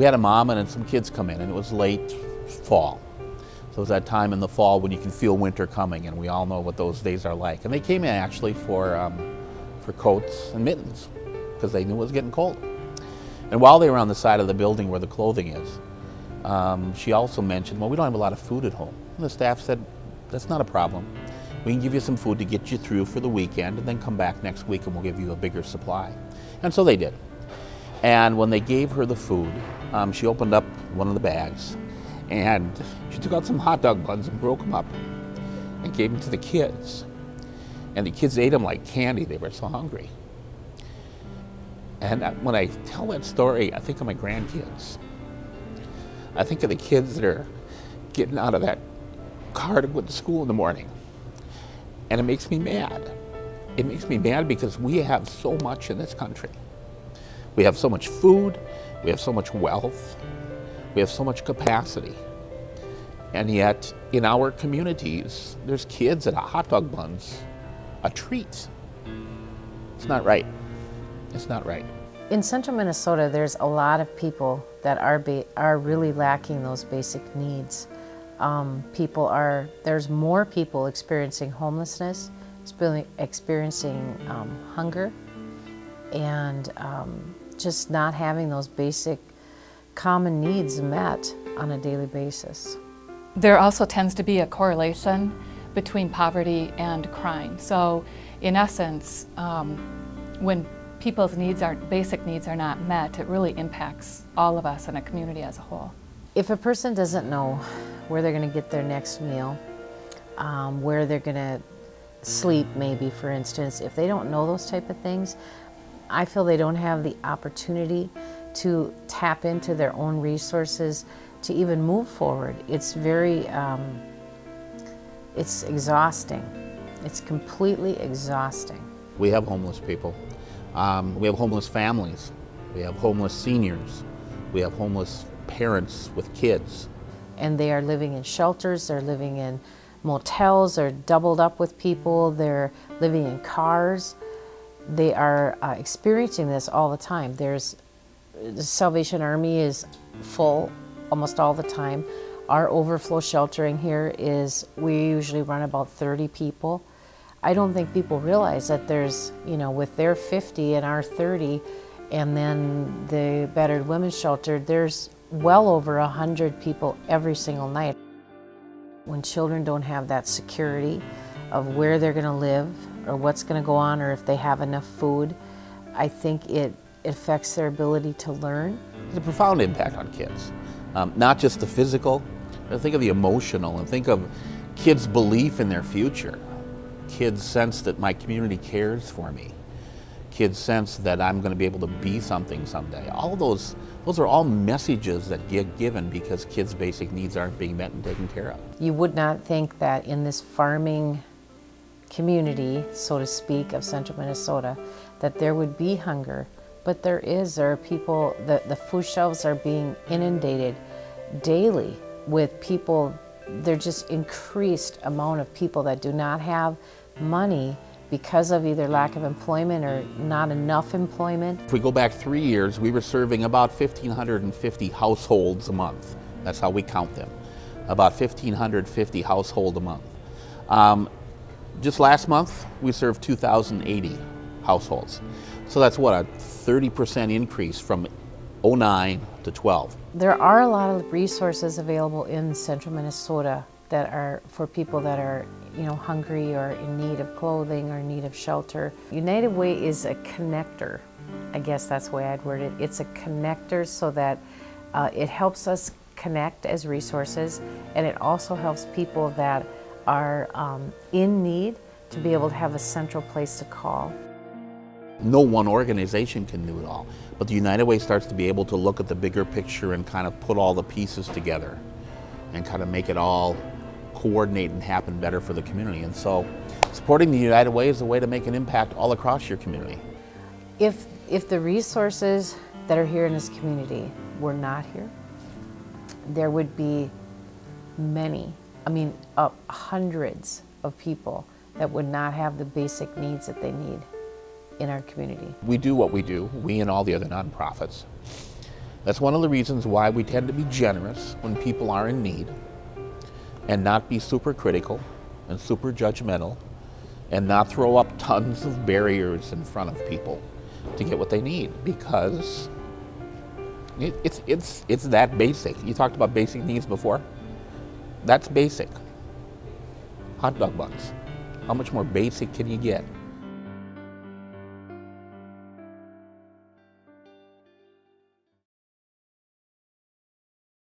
We had a mom and then some kids come in, and it was late fall. So it was that time in the fall when you can feel winter coming, and we all know what those days are like. And they came in actually for coats and mittens because they knew it was getting cold. And while they were on the side of the building where the clothing is, she also mentioned, well, we don't have a lot of food at home. And the staff said, that's not a problem. We can give you some food to get you through for the weekend and then come back next week and we'll give you a bigger supply. And so they did. And when they gave her the food, she opened up one of the bags and she took out some hot dog buns and broke them up and gave them to the kids. And the kids ate them like candy. They were so hungry. And when I tell that story, I think of my grandkids. I think of the kids that are getting out of that car to go to school in the morning. And it makes me mad. It makes me mad because we have so much in this country. We have so much food, we have so much wealth, we have so much capacity. And yet, in our communities, there's kids that are hot dog buns a treat. It's not right. It's not right. In central Minnesota, there's a lot of people that are really lacking those basic needs. There's more people experiencing homelessness, experiencing hunger, and just not having those basic common needs met on a daily basis. There also tends to be a correlation between poverty and crime. So in essence, when people's basic needs are not met, it really impacts all of us in a community as a whole. If a person doesn't know where they're going to get their next meal, where they're going to sleep maybe, for instance, if they don't know those type of things, I feel they don't have the opportunity to tap into their own resources to even move forward. It's very, it's exhausting. It's completely exhausting. We have homeless people. We have homeless families. We have homeless seniors. We have homeless parents with kids. And they are living in shelters, they're living in motels, they're doubled up with people, they're living in cars. They are experiencing this all the time. The Salvation Army is full almost all the time. Our overflow sheltering here we usually run about 30 people. I don't think people realize that there's, with their 50 and our 30, and then the battered women's shelter, there's well over 100 people every single night. When children don't have that security of where they're going to live or what's going to go on or if they have enough food, I think it affects their ability to learn. It's a profound impact on kids, not just the physical, but think of the emotional and think of kids' belief in their future. Kids sense that my community cares for me. Kids sense that I'm going to be able to be something someday. All of those are all messages that get given because kids' basic needs aren't being met and taken care of. You would not think that in this farming community, so to speak, of central Minnesota, that there would be hunger, but there is. There are people, the food shelves are being inundated daily with people. There's just increased amount of people that do not have money because of either lack of employment or not enough employment. If we go back 3 years, we were serving about 1,550 households a month. That's how we count them. About 1,550 households a month. Just last month, we served 2,080 households. So that's what, a 30% increase from 09 to 12. There are a lot of resources available in central Minnesota that are for people that are hungry or in need of clothing or in need of shelter. United Way is a connector. I guess that's the way I'd word it. It's a connector so that it helps us connect as resources, and it also helps people that are in need to be able to have a central place to call. No one organization can do it all, but the United Way starts to be able to look at the bigger picture and kind of put all the pieces together and kind of make it all coordinate and happen better for the community. And so supporting the United Way is a way to make an impact all across your community. If the resources that are here in this community were not here, there would be hundreds of people that would not have the basic needs that they need in our community. We do what we do, we and all the other nonprofits, That's one of the reasons why we tend to be generous when people are in need, and not be super critical and super judgmental, and not throw up tons of barriers in front of people to get what they need, because it's that basic. You talked about basic needs before. That's basic. Hot dog buns. How much more basic can you get?